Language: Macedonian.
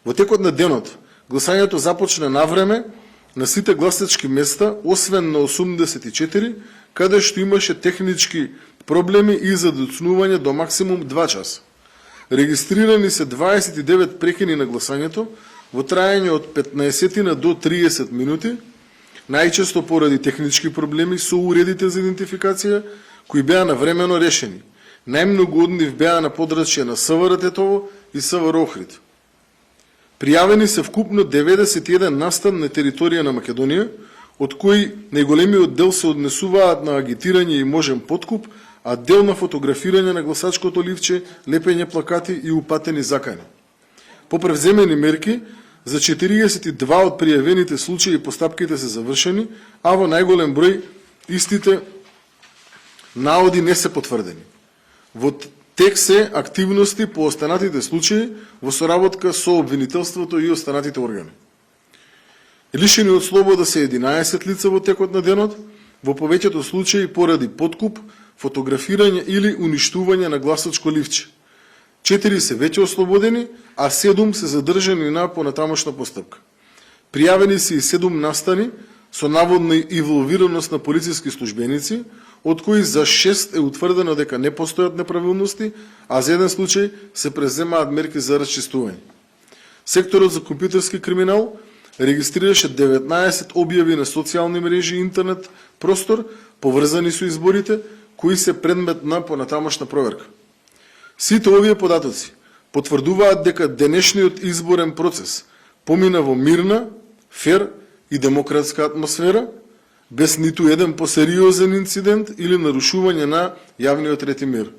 Во текот на денот, гласањето започна навреме на сите гласачки места, освен на 84, каде што имаше технички проблеми и задоцнување до максимум 2 часа. Регистрирани се 29 прекини на гласањето во трајање од 15 до 30 минути, најчесто поради технички проблеми со уредите за идентификација, кои беа навремено решени. Најмногу од нив беа на подрачје на СВР Тетово и СВР Охрид. Пријавени се вкупно 91 настан на територија на Македонија, од кои најголемиот дел се однесуваат на агитирање и можен подкуп, а дел на фотографирање на гласачкото ливче, лепење плакати и упатени закани. По превземени мерки, за 42 од пријавените случаи постапките се завршени, а во најголем број истите наоди не се потврдени. Во тек се активности по останатите случаи во соработка со обвинителството и останатите органи. Лишени од слобода се 11 лица во текот на денот, во повеќето случаи поради подкуп, фотографирање или уништување на гласачко ливче. 4 се веќе ослободени, а 7 се задржани на понатамошна постапка. Пријавени се и 7 настани со наводна инволвираност на полициски службеници, од кои за 6 е утврдено дека не постојат неправилности, а за еден случај се преземаат мерки за расчистување. Секторот за компјутерски криминал регистрираше 19 објави на социјални мрежи и интернет простор поврзани со изборите, кои се предмет на понатамошна проверка. Сите овие податоци потврдуваат дека денешниот изборен процес помина во мирна, фер и демократска атмосфера, без ниту еден посериозен инцидент или нарушување на јавниот ред и мир.